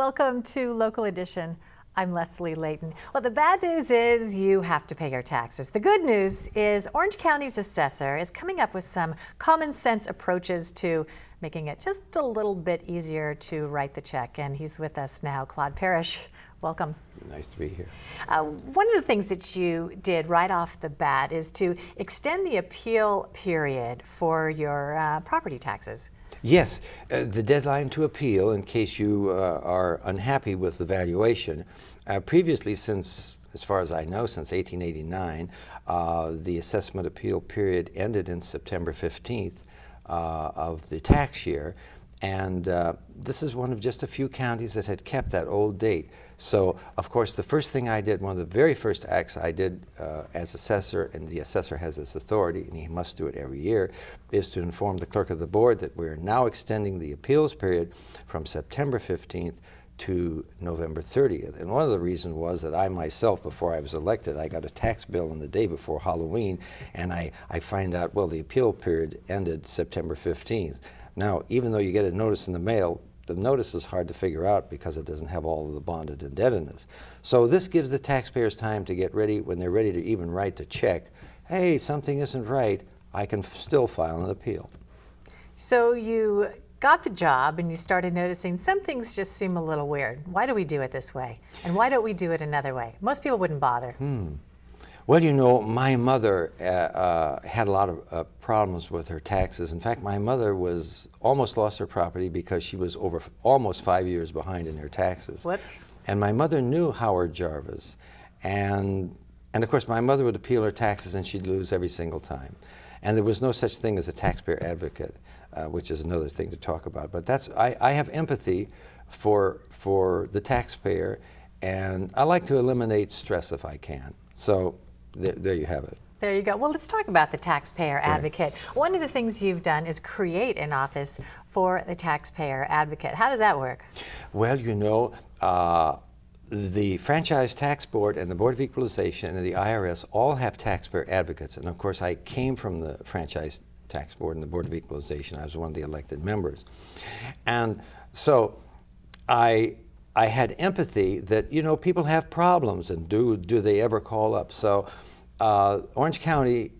Welcome to Local Edition. I'm Leslie Leyton. Well, the bad news is you have to pay your taxes. The good news is Orange County's assessor is coming up with some common sense approaches to making it just a little bit easier to write the check. And he's with us now, Claude Parrish. Welcome. Nice to be here. One of the things that you did right off the bat is to extend the appeal period for your property taxes. Yes, the deadline to appeal, in case you are unhappy with the valuation, previously, since, as far as I know, since 1889, the assessment appeal period ended in September 15th of the tax year, and this is one of just a few counties that had kept that old date. So, of course, the first thing I did, one of the very first acts I did as assessor, and the assessor has this authority, and he must do it every year, is to inform the clerk of the board that we're now extending the appeals period from September 15th to November 30th. And one of the reasons was that I myself, before I was elected, I got a tax bill on the day before Halloween, and I find out, well, the appeal period ended September 15th. Now, even though you get a notice in the mail, the notice is hard to figure out because it doesn't have all of the bonded indebtedness. So this gives the taxpayers time to get ready. When they're ready to even write the check, hey, something isn't right, I can still file an appeal. So you got the job and you started noticing some things just seem a little weird. Why do we do it this way? And why don't we do it another way? Most people wouldn't bother. Well, you know, my mother had a lot of problems with her taxes. In fact, my mother almost lost her property because she was over almost 5 years behind in her taxes. Whoops. And my mother knew Howard Jarvis. And of course, my mother would appeal her taxes and she'd lose every single time. And there was no such thing as a taxpayer advocate, which is another thing to talk about. But I have empathy for the taxpayer, and I like to eliminate stress if I can. So there you have it. There you go. Well, let's talk about the Taxpayer Advocate. One of the things you've done is create an office for the Taxpayer Advocate. How does that work? Well, you know, the Franchise Tax Board and the Board of Equalization and the IRS all have taxpayer advocates. And of course, I came from the Franchise Tax Board and the Board of Equalization. I was one of the elected members. And so I had empathy that, you know, people have problems, and do they ever call up? So Orange County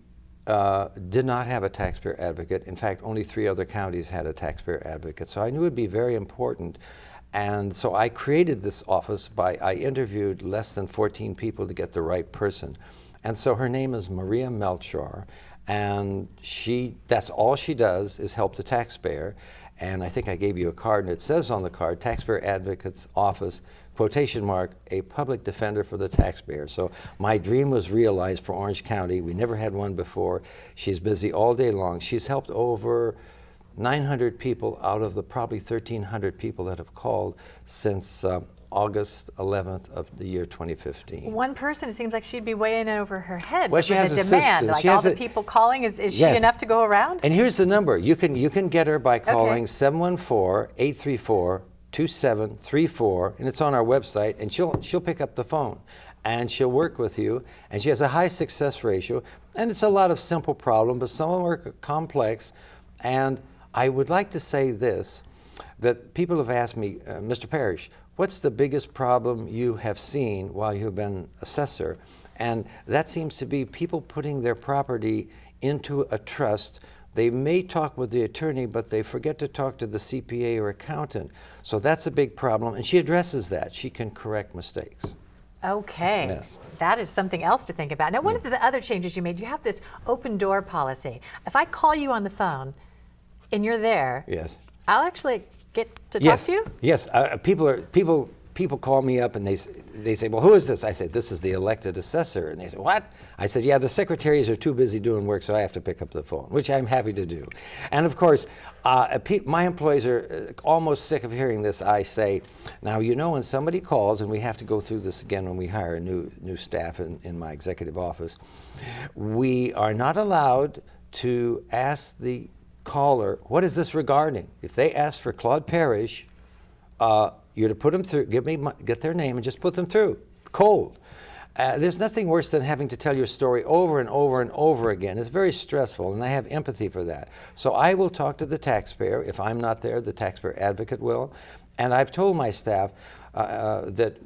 did not have a taxpayer advocate. In fact, only 3 other counties had a taxpayer advocate. So I knew it would be very important. And so I created this office I interviewed less than 14 people to get the right person. And so her name is Maria Melchor, and that's all she does is help the taxpayer. And I think I gave you a card, and it says on the card, Taxpayer Advocate's Office, quotation mark, a public defender for the taxpayer. So my dream was realized for Orange County. We never had one before. She's busy all day long. She's helped over 900 people out of the probably 1,300 people that have called since August 11th of the year 2015. One person, it seems like she'd be way in over her head. Well, she has the demand, assistants. like all the people calling, is yes. she enough to go around? And here's the number. You can get her by calling 714-834-2734, and it's on our website, and she'll pick up the phone, and she'll work with you, and she has a high success ratio, and it's a lot of simple problems, but some of them are complex. And I would like to say this, that people have asked me, Mr. Parrish, what's the biggest problem you have seen while you've been assessor? And that seems to be people putting their property into a trust. They may talk with the attorney, but they forget to talk to the CPA or accountant. So that's a big problem, and she addresses that. She can correct mistakes. Okay. Yes. That is something else to think about. Now, one of the other changes you made, you have this open door policy. If I call you on the phone and you're there, yes, I'll actually get to talk to you? Yes. People call me up and they say, well, who is this? I say, this is the elected assessor. And they say, what? I said, yeah, the secretaries are too busy doing work, so I have to pick up the phone, which I'm happy to do. And of course, my employees are almost sick of hearing this. I say, now, you know, when somebody calls, and we have to go through this again when we hire new staff in my executive office, we are not allowed to ask the caller, what is this regarding? If they ask for Claude Parrish, you're to put them through, get their name and just put them through, cold. There's nothing worse than having to tell your story over and over and over again. It's very stressful, and I have empathy for that. So I will talk to the taxpayer. If I'm not there, the taxpayer advocate will. And I've told my staff that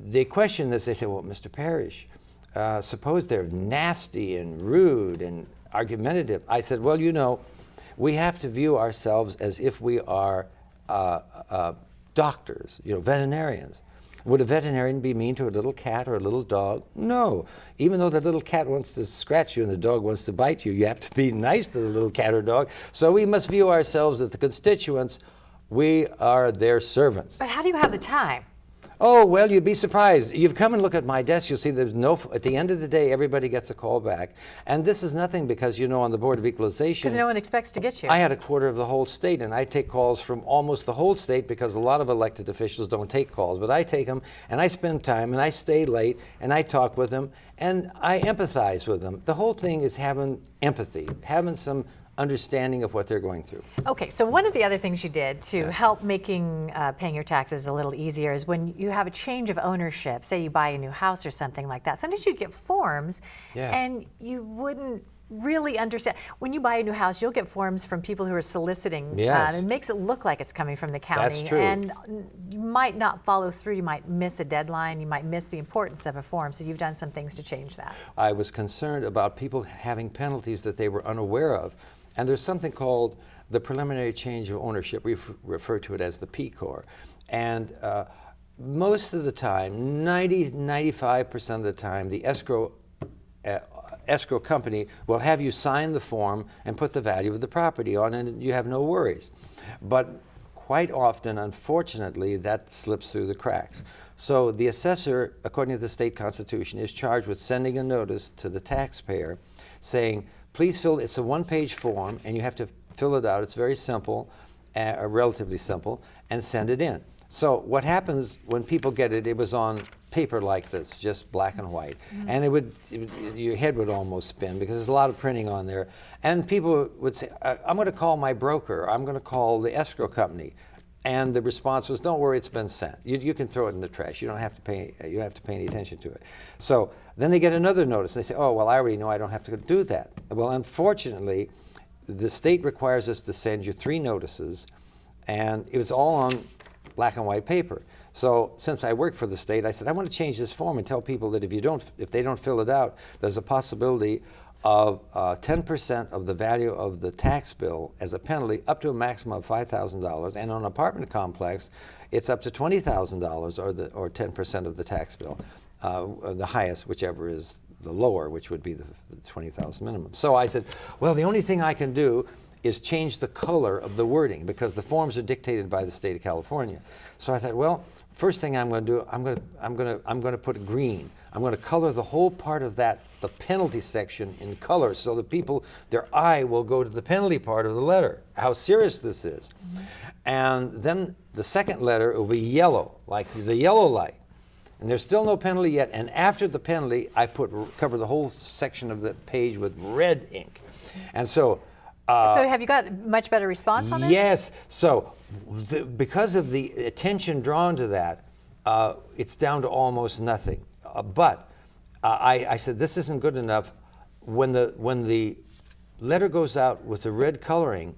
they question this. They say, well, Mr. Parrish, suppose they're nasty and rude and argumentative. I said, well, you know, we have to view ourselves as if we are doctors, you know, veterinarians. Would a veterinarian be mean to a little cat or a little dog? No. Even though the little cat wants to scratch you and the dog wants to bite you, you have to be nice to the little cat or dog. So we must view ourselves as the constituents. We are their servants. But how do you have the time? Oh, well, you'd be surprised. You've come and look at my desk, you'll see there's no, at the end of the day, everybody gets a call back. And this is nothing because, you know, on the Board of Equalization. Because no one expects to get you. I had a quarter of the whole state, and I take calls from almost the whole state because a lot of elected officials don't take calls. But I take them, and I spend time, and I stay late, and I talk with them, and I empathize with them. The whole thing is having empathy, having some understanding of what they're going through. Okay, so one of the other things you did to help making paying your taxes a little easier is when you have a change of ownership, say you buy a new house or something like that, sometimes you get forms and you wouldn't really understand. When you buy a new house, you'll get forms from people who are soliciting. It makes it look like it's coming from the county. That's true. And you might not follow through, you might miss a deadline, you might miss the importance of a form, so you've done some things to change that. I was concerned about people having penalties that they were unaware of. And there's something called the preliminary change of ownership. We refer to it as the PCOR. And most of the time, 95% of the time, the escrow company will have you sign the form and put the value of the property on, and you have no worries. But quite often, unfortunately, that slips through the cracks. So the assessor, according to the state constitution, is charged with sending a notice to the taxpayer saying, please fill, it's a one-page form, and you have to fill it out. It's very simple, relatively simple, and send it in. So what happens when people get it, it was on paper like this, just black and white. And your head would almost spin because there's a lot of printing on there. And people would say, I'm going to call my broker, I'm going to call the escrow company. And the response was, don't worry, it's been sent. You can throw it in the trash. You don't have to pay, you don't have to pay any attention to it. So then they get another notice. They say, oh, well, I already know I don't have to do that. Well, unfortunately, the state requires us to send you 3 notices, and it was all on black and white paper. So since I work for the state, I said, I want to change this form and tell people that if they don't fill it out, there's a possibility of 10% of the value of the tax bill as a penalty up to a maximum of $5,000, and on an apartment complex, it's up to $20,000 or 10% of the tax bill, the highest, whichever is the lower, which would be the $20,000 minimum. So I said, well, the only thing I can do is change the color of the wording because the forms are dictated by the state of California. So I thought, well, first thing I'm going to do, I'm going to put green. I'm going to color the whole part of that, the penalty section, in color, so the people, their eye will go to the penalty part of the letter, how serious this is. And then the second letter will be yellow, like the yellow light. And there's still no penalty yet. And after the penalty, I cover the whole section of the page with red ink. And so so have you got much better response on this? Yes. So because of the attention drawn to that, it's down to almost nothing. But I said, this isn't good enough. When the letter goes out with the red coloring,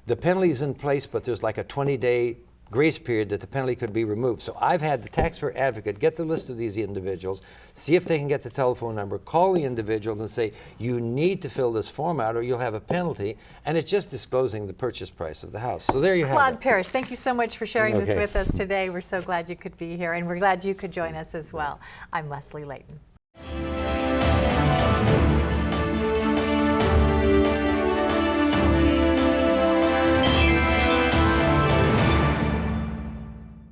the penalty is in place, but there's like a 20-day grace period that the penalty could be removed. So I've had the Taxpayer Advocate get the list of these individuals, see if they can get the telephone number, call the individual and say, you need to fill this form out or you'll have a penalty, and it's just disclosing the purchase price of the house. So there you have it. Claude Parrish, thank you so much for sharing this with us today. We're so glad you could be here, and we're glad you could join us as well. I'm Leslie Leyton.